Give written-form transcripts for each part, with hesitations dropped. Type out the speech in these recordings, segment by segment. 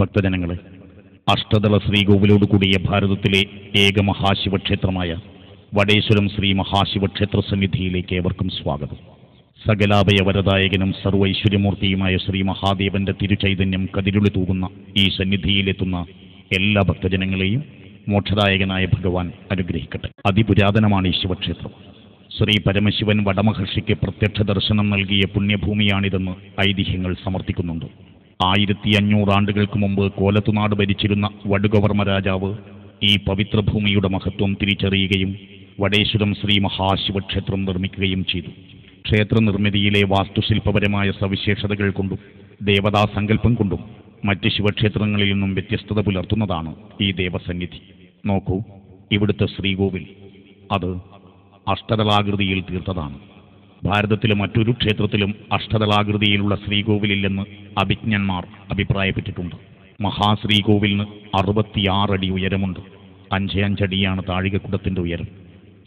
ഭക്തജനങ്ങളെ, അഷ്ടദള ശ്രീകോവിലോട് കൂടിയ ഭാരതത്തിലെ ഏക മഹാശിവക്ഷേത്രമായ വടേശ്വരം ശ്രീ മഹാശിവക്ഷേത്ര സന്നിധിയിലേക്ക് ഏവർക്കും സ്വാഗതം. സകലാഭയവരദായകനും സർവൈശ്വര്യമൂർത്തിയുമായ ശ്രീ മഹാദേവന്റെ തിരുചൈതന്യം കതിരുളി തൂകുന്ന ഈ സന്നിധിയിലെത്തുന്ന എല്ലാ ഭക്തജനങ്ങളെയും മോക്ഷദായകനായ ഭഗവാൻ അനുഗ്രഹിക്കട്ടെ. അതിപുരാതനമാണ് ഈ ശിവക്ഷേത്രം. ശ്രീ പരമശിവൻ വടമഹർഷിക്ക് പ്രത്യക്ഷ ദർശനം നൽകിയ പുണ്യഭൂമിയാണിതെന്ന് ഐതിഹ്യങ്ങൾ സമർത്ഥിക്കുന്നുണ്ട്. 1500 ആണ്ടുകൾക്ക് മുമ്പ് കോലത്തുനാട് ഭരിച്ചിരുന്ന വടുകവർമ്മ രാജാവ് ഈ പവിത്രഭൂമിയുടെ മഹത്വം തിരിച്ചറിയുകയും വടേശ്വരം ശ്രീ മഹാശിവക്ഷേത്രം നിർമ്മിക്കുകയും ചെയ്തു. ക്ഷേത്ര നിർമ്മിതിയിലെ വാസ്തുശില്പപരമായ സവിശേഷതകൾ കൊണ്ടും ദേവതാസങ്കല്പം കൊണ്ടും മറ്റ് ശിവക്ഷേത്രങ്ങളിൽ നിന്നും വ്യത്യസ്തത പുലർത്തുന്നതാണ് ഈ ദേവസന്നിധി. നോക്കൂ, ഇവിടുത്തെ ശ്രീകോവിൽ അത് അഷ്ടദളാകൃതിയിൽ തീർത്തതാണ്. ഭാരതത്തിലെ മറ്റൊരു ക്ഷേത്രത്തിലും അഷ്ടദളാകൃതിയിലുള്ള ശ്രീകോവിലില്ലെന്ന് അഭിജ്ഞന്മാർ അഭിപ്രായപ്പെട്ടിട്ടുണ്ട്. മഹാശ്രീകോവിലിന് 66 അടി ഉയരമുണ്ട്. 5 അടിയാണ് താഴികക്കുടത്തിൻ്റെ ഉയരം.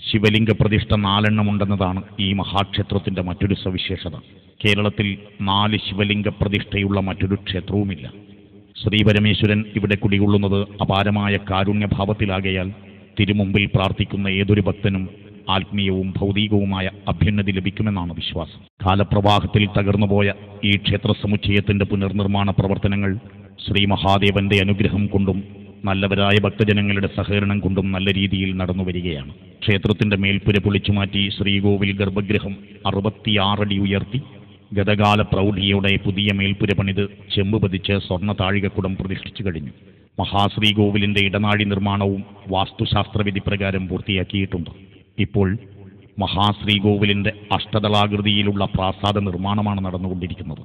ശിവലിംഗ പ്രതിഷ്ഠ 4 എണ്ണമുണ്ടെന്നതാണ് ഈ മഹാക്ഷേത്രത്തിൻ്റെ മറ്റൊരു സവിശേഷത. കേരളത്തിൽ 4 ശിവലിംഗ പ്രതിഷ്ഠയുള്ള മറ്റൊരു ക്ഷേത്രവുമില്ല. ശ്രീപരമേശ്വരൻ ഇവിടെ കുടികൊള്ളുന്നത് അപാരമായ കാരുണ്യഭാവത്തിലാകയാൽ തിരുമുമ്പിൽ പ്രാർത്ഥിക്കുന്ന ഏതൊരു ഭക്തനും ആത്മീയവും ഭൗതികവുമായ അഭ്യുന്നതി ലഭിക്കുമെന്നാണ് വിശ്വാസം. കാലപ്രവാഹത്തിൽ തകർന്നുപോയ ഈ ക്ഷേത്ര സമുച്ചയത്തിൻ്റെ പുനർനിർമ്മാണ പ്രവർത്തനങ്ങൾ ശ്രീ മഹാദേവന്റെ അനുഗ്രഹം കൊണ്ടും നല്ലവരായ ഭക്തജനങ്ങളുടെ സഹകരണം കൊണ്ടും നല്ല രീതിയിൽ നടന്നുവരികയാണ്. ക്ഷേത്രത്തിൻ്റെ മേൽപ്പുര പൊളിച്ചുമാറ്റി ശ്രീകോവിൽ ഗർഭഗൃഹം 66 അടി ഉയർത്തി ഗതകാല പ്രൗഢിയോടെ പുതിയ മേൽപ്പുര പണിത് ചെമ്പ് പതിച്ച് സ്വർണ്ണ താഴികക്കുടം പ്രതിഷ്ഠിച്ചു കഴിഞ്ഞു. മഹാശ്രീകോവിലിൻ്റെ ഇടനാഴി നിർമ്മാണവും വാസ്തുശാസ്ത്രവിധി പ്രകാരം പൂർത്തിയാക്കിയിട്ടുണ്ട്. ഇപ്പോൾ മഹാശ്രീകോവിലിൻ്റെ അഷ്ടദളാകൃതിയിലുള്ള പ്രാസാദ നിർമ്മാണമാണ് നടന്നുകൊണ്ടിരിക്കുന്നത്.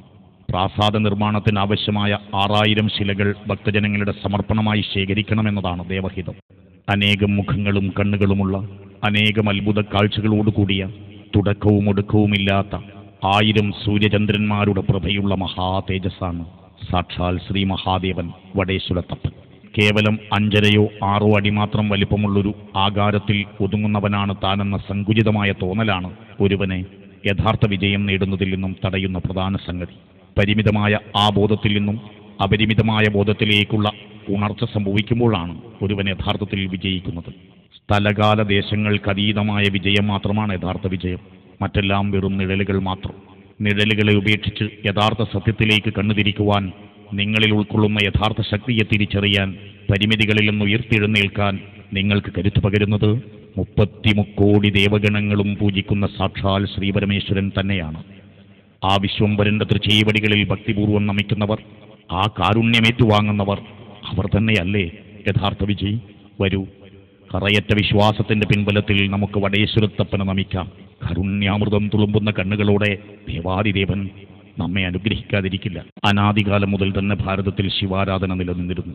പ്രാസാദ നിർമ്മാണത്തിന് ആവശ്യമായ 6000 ശിലകൾ ഭക്തജനങ്ങളുടെ സമർപ്പണമായി ശേഖരിക്കണമെന്നതാണ് ദേവഹിതം. അനേകം മുഖങ്ങളും കണ്ണുകളുമുള്ള അനേകം അത്ഭുത കാഴ്ചകളോടുകൂടിയ തുടക്കവും ഒടുക്കവുമില്ലാത്ത 1000 സൂര്യചന്ദ്രന്മാരുടെ പ്രഭയുള്ള മഹാതേജസ്സാണ് സാക്ഷാൽ ശ്രീ മഹാദേവൻ വടേശ്വരത്തപ്പൻ. കേവലം 5.5 or 6 അടി മാത്രം വലിപ്പമുള്ളൊരു ആകാരത്തിൽ ഒതുങ്ങുന്നവനാണ് താനെന്ന സങ്കുചിതമായ തോന്നലാണ് ഒരുവനെ യഥാർത്ഥ വിജയം നേടുന്നതിൽ നിന്നും തടയുന്ന പ്രധാന സംഗതി. പരിമിതമായ ആ ബോധത്തിൽ നിന്നും അപരിമിതമായ ബോധത്തിലേക്കുള്ള ഉണർച്ച സംഭവിക്കുമ്പോഴാണ് ഒരുവൻ യഥാർത്ഥത്തിൽ വിജയിക്കുന്നത്. സ്ഥലകാല ദേശങ്ങൾക്കതീതമായ വിജയം മാത്രമാണ് യഥാർത്ഥ വിജയം. മറ്റെല്ലാം വെറും നിഴലുകൾ മാത്രം. നിഴലുകളെ ഉപേക്ഷിച്ച് യഥാർത്ഥ സത്യത്തിലേക്ക് കണ്ണുതിരിക്കുവാൻ, നിങ്ങളിൽ ഉൾക്കൊള്ളുന്ന യഥാർത്ഥ ശക്തിയെ തിരിച്ചറിയാൻ, പരിമിതികളിൽ നിന്ന് ഉയർത്തെഴുന്നേൽക്കാൻ നിങ്ങൾക്ക് കരുത്തു പകരുന്നത് 33 കോടി ദേവഗണങ്ങളും പൂജിക്കുന്ന സാക്ഷാൽ ശ്രീപരമേശ്വരൻ തന്നെയാണ്. ആ വിശ്വംഭരന്റെ തൃച്ചീവടികളിൽ ഭക്തിപൂർവ്വം നമിക്കുന്നവർ, ആ കാരുണ്യമേറ്റുവാങ്ങുന്നവർ, അവർ തന്നെയല്ലേ യഥാർത്ഥ വിജയി? വരൂ, കറയറ്റ വിശ്വാസത്തിന്റെ പിൻബലത്തിൽ നമുക്ക് വടേശ്വരത്തപ്പനെ നമിക്കാം. കാരുണ്യാമൃതം തുളുമ്പുന്ന കണ്ണുകളോടെ ദേവാദിദേവൻ നമ്മെ അനുഗ്രഹിക്കാതിരിക്കില്ല. അനാദികാലം മുതൽ തന്നെ ഭാരതത്തിൽ ശിവാരാധന നിലനിന്നിരുന്നു.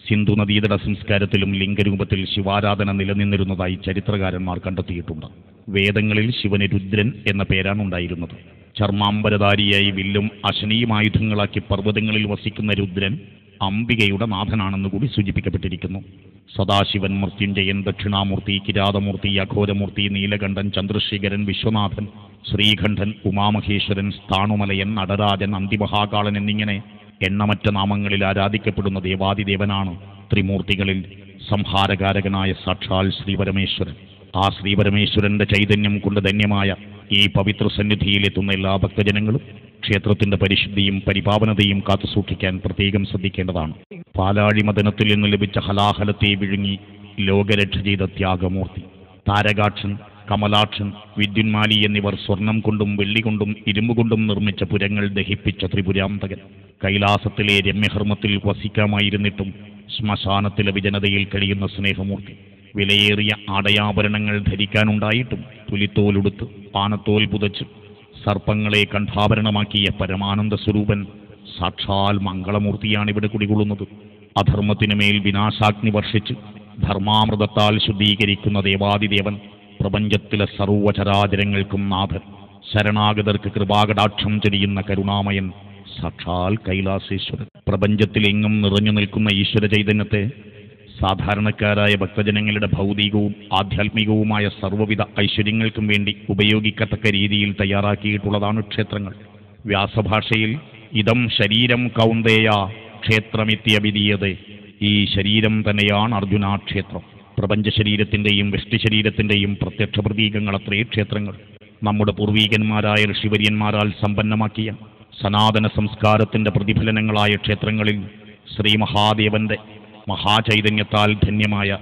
സിന്ധു നദീതട സംസ്കാരത്തിലും ലിംഗരൂപത്തിൽ ശിവാരാധന നിലനിന്നിരുന്നതായി ചരിത്രകാരന്മാർ കണ്ടെത്തിയിട്ടുണ്ട്. വേദങ്ങളിൽ ശിവന് രുദ്രൻ എന്ന പേരാണ് ഉണ്ടായിരുന്നത്. ചർമാംബരധാരിയായി വില്ലും അശനിയും ആയുധങ്ങളാക്കി പർവ്വതങ്ങളിൽ വസിക്കുന്ന രുദ്രൻ അംബികയുടെ നാഥനാണെന്ന് കൂടി സൂചിപ്പിക്കപ്പെട്ടിരിക്കുന്നു. സദാശിവൻ, മൃത്യുഞ്ജയൻ, ദക്ഷിണാമൂർത്തി, കിരാതമൂർത്തി, അഘോരമൂർത്തി, നീലകണ്ഠൻ, ചന്ദ്രശേഖരൻ, വിശ്വനാഥൻ, ശ്രീകണ്ഠൻ, ഉമാമഹേശ്വരൻ, സ്ഥാണുമലയൻ, നടരാജൻ, അന്തിമഹാകാളൻ എന്നിങ്ങനെ എണ്ണമറ്റ നാമങ്ങളിൽ ആരാധിക്കപ്പെടുന്ന ദേവാദിദേവനാണ് ത്രിമൂർത്തികളിൽ സംഹാരകാരകനായ സാക്ഷാൽ ശ്രീപരമേശ്വരൻ. ആ ശ്രീപരമേശ്വരന്റെ ചൈതന്യം കൊണ്ട് ധന്യമായ ഈ പവിത്ര സന്നിധിയിലെത്തുന്ന എല്ലാ ഭക്തജനങ്ങളും ക്ഷേത്രത്തിന്റെ പരിശുദ്ധിയും പരിപാവനതയും കാത്തുസൂക്ഷിക്കാൻ പ്രത്യേകം ശ്രദ്ധിക്കേണ്ടതാണ്. പാലാഴി മദനത്തിൽ നിന്ന് ലഭിച്ച ഹലാഹലത്തെ വിഴുങ്ങി ലോകരക്ഷ ചെയ്ത ത്യാഗമൂർത്തി താരകാക്ഷൻ, കമലാക്ഷൻ, വിദ്യുന്മാലി എന്നിവർ സ്വർണം കൊണ്ടും വെള്ളി കൊണ്ടും ഇരുമ്പ് കൊണ്ടും നിർമ്മിച്ച പുരങ്ങൾ ദഹിപ്പിച്ച ത്രിപുരാന്തകൻ. കൈലാസത്തിലെ രമ്യഹർമ്മത്തിൽ വസിക്കാമായിരുന്നിട്ടും ശ്മശാനത്തിലെ വിജനതയിൽ കഴിയുന്ന സ്നേഹമൂർത്തി. വിലയേറിയ ആടയാഭരണങ്ങൾ ധരിക്കാനുണ്ടായിട്ടും പുലിത്തോലുടുത്ത് പാനത്തോൽ പുതച്ച് സർപ്പങ്ങളെ കണ്ഠാഭരണമാക്കിയ പരമാനന്ദ സ്വരൂപൻ സാക്ഷാൽ മംഗളമൂർത്തിയാണ് ഇവിടെ കുടികൊള്ളുന്നത്. അധർമ്മത്തിനുമേൽ വിനാശാഗ്നി വർഷിച്ച് ധർമാമൃതത്താൽ ശുദ്ധീകരിക്കുന്ന ദേവാദിദേവൻ, പ്രപഞ്ചത്തിലെ സർവചരാചരങ്ങൾക്കും നാഥൻ, ശരണാഗതർക്ക് കൃപാകടാക്ഷം ചൊരിയുന്ന കരുണാമയൻ സാക്ഷാൽ കൈലാസേശ്വരൻ. പ്രപഞ്ചത്തിലെങ്ങും നിറഞ്ഞു നിൽക്കുന്ന ഈശ്വര ചൈതന്യത്തെ സാധാരണക്കാരായ ഭക്തജനങ്ങളുടെ ഭൗതികവും ആധ്യാത്മികവുമായ സർവ്വവിധ ഐശ്വര്യങ്ങൾക്കും വേണ്ടി ഉപയോഗിക്കത്തക്ക രീതിയിൽ തയ്യാറാക്കിയിട്ടുള്ളതാണ് ക്ഷേത്രങ്ങൾ. വ്യാസഭാഷയിൽ ഇതം ശരീരം കൗന്ദേയ ക്ഷേത്രമിത്യഭിധീയതേ. ഈ ശരീരം തന്നെയാണ് അർജുന ക്ഷേത്രം. പ്രപഞ്ച ശരീരത്തിൻ്റെയും വ്യഷ്ടി ശരീരത്തിൻ്റെയും പ്രത്യക്ഷ പ്രതീകങ്ങളത്രേ ക്ഷേത്രങ്ങൾ. നമ്മുടെ പൂർവീകന്മാരായ ഋഷിവര്യന്മാരാൽ സമ്പന്നമാക്കിയ സനാതന സംസ്കാരത്തിൻ്റെ പ്രതിഫലനങ്ങളായ ക്ഷേത്രങ്ങളിൽ ശ്രീ മഹാദേവന്റെ മഹാചൈതന്യത്താൽ ധന്യമായ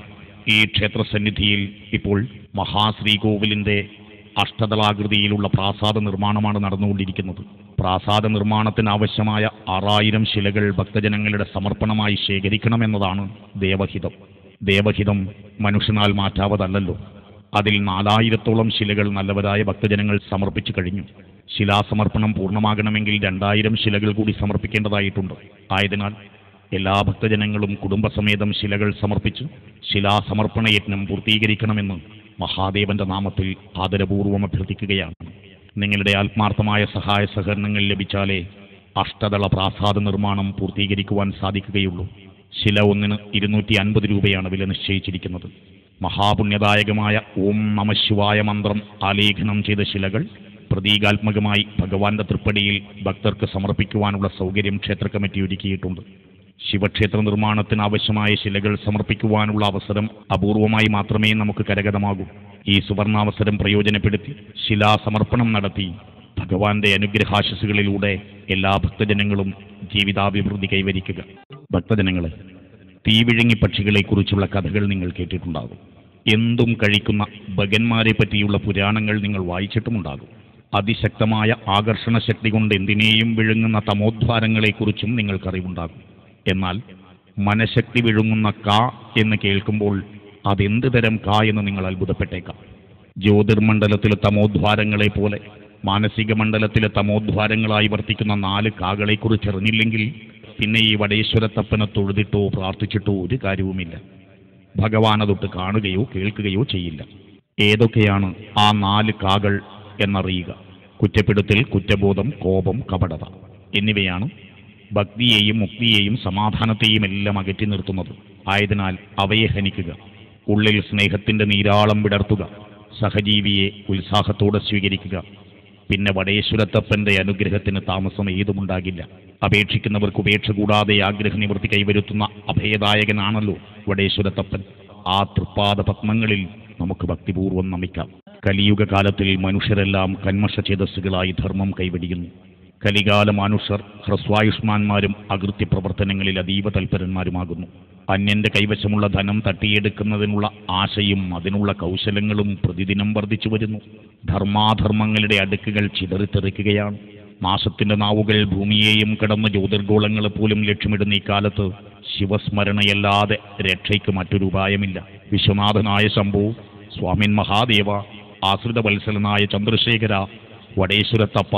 ഈ ക്ഷേത്രസന്നിധിയിൽ ഇപ്പോൾ മഹാശ്രീകോവിലിൻ്റെ അഷ്ടതലാകൃതിയിലുള്ള പ്രാസാദ നിർമ്മാണമാണ് നടന്നുകൊണ്ടിരിക്കുന്നത്. പ്രാസാദ നിർമ്മാണത്തിന് ആവശ്യമായ 6000 ശിലകൾ ഭക്തജനങ്ങളുടെ സമർപ്പണമായി ശേഖരിക്കണമെന്നതാണ് ദേവഹിതം. ദേവഹിതം മനുഷ്യനാൽ മാറ്റാവതല്ലോ. അതിൽ 4000-ഓളം ശിലകൾ നല്ലവരായ ഭക്തജനങ്ങൾ സമർപ്പിച്ചു കഴിഞ്ഞു. ശിലാസമർപ്പണം പൂർണ്ണമാകണമെങ്കിൽ 2000 ശിലകൾ കൂടി സമർപ്പിക്കേണ്ടതായിട്ടുണ്ട്. ആയതിനാൽ എല്ലാ ഭക്തജനങ്ങളും കുടുംബസമേതം ശിലകൾ സമർപ്പിച്ച് ശിലാസമർപ്പണ യജ്ഞം പൂർത്തീകരിക്കണമെന്ന് മഹാദേവന്റെ നാമത്തിൽ ആദരപൂർവ്വം അഭ്യർത്ഥിക്കുകയാണ്. നിങ്ങളുടെ ആത്മാർത്ഥമായ സഹായ സഹകരണങ്ങൾ ലഭിച്ചാലേ അഷ്ടദള പ്രാസാദ നിർമ്മാണം പൂർത്തീകരിക്കുവാൻ സാധിക്കുകയുള്ളൂ. ശില ഒന്നിന് 250 രൂപയാണ് വില നിശ്ചയിച്ചിരിക്കുന്നത്. മഹാപുണ്യദായകമായ ഓം നമഃശിവായ മന്ത്രം ആലേഖനം ചെയ്ത ശിലകൾ പ്രതീകാത്മകമായി ഭഗവാന്റെ തൃപ്പടിയിൽ ഭക്തർക്ക് സമർപ്പിക്കുവാനുള്ള സൗകര്യം ക്ഷേത്ര കമ്മിറ്റി ഒരുക്കിയിട്ടുണ്ട്. ശിവക്ഷേത്ര നിർമ്മാണത്തിന് ആവശ്യമായ ശിലകൾ സമർപ്പിക്കുവാനുള്ള അവസരം അപൂർവമായി മാത്രമേ നമുക്ക് കരഗതമാകൂ. ഈ സുവർണാവസരം പ്രയോജനപ്പെടുത്തി ശിലാസമർപ്പണം നടത്തി ഭഗവാന്റെ അനുഗ്രഹാശിസുകളിലൂടെ എല്ലാ ഭക്തജനങ്ങളും ജീവിതാഭിവൃദ്ധി കൈവരിക്കുക. ഭക്തജനങ്ങളെ, തീവിഴുങ്ങി പക്ഷികളെക്കുറിച്ചുള്ള കഥകൾ നിങ്ങൾ കേട്ടിട്ടുണ്ടാകും. എന്തും കഴിക്കുന്ന ഭഗന്മാരെ പറ്റിയുള്ള പുരാണങ്ങൾ നിങ്ങൾ വായിച്ചിട്ടുമുണ്ടാകും. അതിശക്തമായ ആകർഷണ ശക്തി കൊണ്ട് എന്തിനേയും വിഴുങ്ങുന്ന തമോദ്വാരങ്ങളെക്കുറിച്ചും നിങ്ങൾക്കറിവുണ്ടാകും. എന്നാൽ മനഃശക്തി വിഴുങ്ങുന്ന കാ എന്ന് കേൾക്കുമ്പോൾ അതെന്ത് തരം കാ എന്ന് നിങ്ങൾ അത്ഭുതപ്പെട്ടേക്കാം. ജ്യോതിർമണ്ഡലത്തിലെ തമോദ്വാരങ്ങളെ പോലെ മാനസിക മണ്ഡലത്തിലെ തമോദ്വാരങ്ങളായി വർത്തിക്കുന്ന 4 കാകളെക്കുറിച്ച് അറിഞ്ഞില്ലെങ്കിൽ പിന്നെ ഈ വടേശ്വരത്തപ്പനെ തൊഴുതിട്ടോ പ്രാർത്ഥിച്ചിട്ടോ ഒരു കാര്യവുമില്ല. ഭഗവാൻ അതൊട്ട് കാണുകയോ കേൾക്കുകയോ ചെയ്യില്ല. ഏതൊക്കെയാണ് ആ 4 കാകൾ എന്നറിയുക. കുറ്റപ്പെടുത്തൽ, കുറ്റബോധം, കോപം, കപടത എന്നിവയാണ് ഭക്തിയെയും മുക്തിയെയും സമാധാനത്തെയും എല്ലാം അകറ്റി നിർത്തുന്നത്. ആയതിനാൽ അവയെ ഹനിക്കുക. ഉള്ളിൽ സ്നേഹത്തിൻ്റെ നീരാളം വിടർത്തുക. സഹജീവിയെ ഉത്സാഹത്തോടെ സ്വീകരിക്കുക. പിന്നെ വടേശ്വരത്തപ്പൻ്റെ അനുഗ്രഹത്തിന് താമസം ഏതുമുണ്ടാകില്ല. അപേക്ഷിക്കുന്നവർക്ക് ഉപേക്ഷ കൂടാതെ ആഗ്രഹനിവൃത്തി കൈവരുത്തുന്ന അഭയദായകനാണല്ലോ വടേശ്വരത്തപ്പൻ. ആ തൃപ്പാദ പത്മങ്ങളിൽ നമുക്ക് ഭക്തിപൂർവ്വം നമിക്കാം. കലിയുഗ കാലത്തിൽ മനുഷ്യരെല്ലാം കന്മഷചേതസ്സുകളായി ധർമ്മം കൈവെടിയുന്നു. കലികാല മനുഷ്യർ ഹ്രസ്വായുഷ്മാന്മാരും അകൃത്യ പ്രവർത്തനങ്ങളിൽ അതീവ തൽപരന്മാരുമാകുന്നു. അന്യന്റെ കൈവശമുള്ള ധനം തട്ടിയെടുക്കുന്നതിനുള്ള ആശയും അതിനുള്ള കൗശലങ്ങളും പ്രതിദിനം വർദ്ധിച്ചു വരുന്നു. ധർമാധർമ്മങ്ങളുടെ അടുക്കുകൾ ചിതറിത്തെറിക്കുകയാണ്. നാശത്തിന്റെ നാവുകൾ ഭൂമിയെയും കടന്ന് ജ്യോതിർഗോളങ്ങളെ പോലും ലക്ഷ്യമിടുന്ന ഇക്കാലത്ത് ശിവസ്മരണയല്ലാതെ രക്ഷയ്ക്ക് മറ്റൊരു ഉപായമില്ല. വിശ്വനാഥനായ ശംഭോ, സ്വാമിൻ മഹാദേവ, ആശ്രിതവത്സലനായ ചന്ദ്രശേഖര, വടേശ്വരത്തപ്പ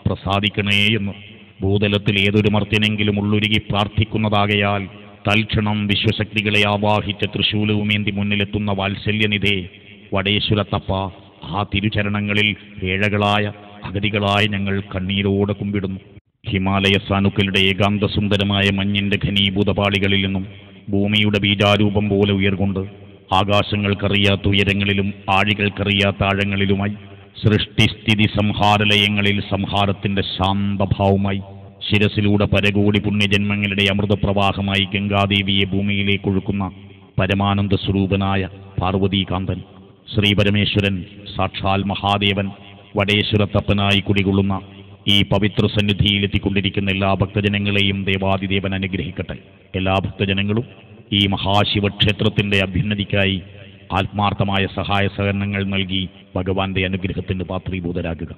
പ്രസാദിക്കണേ എന്ന് ഭൂതലത്തിൽ ഏതൊരു മർത്യനെങ്കിലും ഉള്ളൊരുകി പ്രാർത്ഥിക്കുന്നതാകയാൽ തൽക്ഷണം വിശ്വശക്തികളെ ആവാഹിച്ച തൃശൂലവുമേന്തി മുന്നിലെത്തുന്ന വാത്സല്യനിധേ വടേശ്വരത്തപ്പ, ആ തിരുചരണങ്ങളിൽ ഏഴകളായ അഗതികളായ ഞങ്ങൾ കണ്ണീരോടെ കുമ്പിടുന്നു. ഹിമാലയ സാനുക്കളുടെ ഏകാന്തസുന്ദരമായ മഞ്ഞിൻ്റെ ഘനീഭൂതപാളികളിൽ നിന്നും ഭൂമിയുടെ ബീജാരൂപം പോലെ ഉയർകൊണ്ട് ആകാശങ്ങൾക്കറിയാത്ത ഉയരങ്ങളിലും ആഴികൾക്കറിയാത്ത ആഴങ്ങളിലുമായി സൃഷ്ടിസ്ഥിതി സംഹാരലയങ്ങളിൽ സംഹാരത്തിൻ്റെ ശാന്തഭാവമായി ശിരസിലൂടെ പരകോടി പുണ്യജന്മങ്ങളുടെ അമൃതപ്രവാഹമായി ഗംഗാദേവിയെ ഭൂമിയിലേക്ക് ഒഴുക്കുന്ന പരമാനന്ദ സ്വരൂപനായ പാർവതീകാന്തൻ ശ്രീപരമേശ്വരൻ സാക്ഷാൽ മഹാദേവൻ വടേശ്വരത്തപ്പനായി കുടികൊള്ളുന്ന ഈ പവിത്ര സന്നിധിയിലെത്തിക്കൊണ്ടിരിക്കുന്ന എല്ലാ ഭക്തജനങ്ങളെയും ദേവാദിദേവൻ അനുഗ്രഹിക്കട്ടെ. എല്ലാ ഭക്തജനങ്ങളും ഈ മഹാശിവക്ഷേത്രത്തിൻ്റെ അഭ്യുന്നതിക്കായി ആത്മാർത്ഥമായ സഹായ സഹകരണങ്ങൾ നൽകി ഭഗവാന്റെ അനുഗ്രഹത്തിന് പാത്രീഭൂതരാകുക.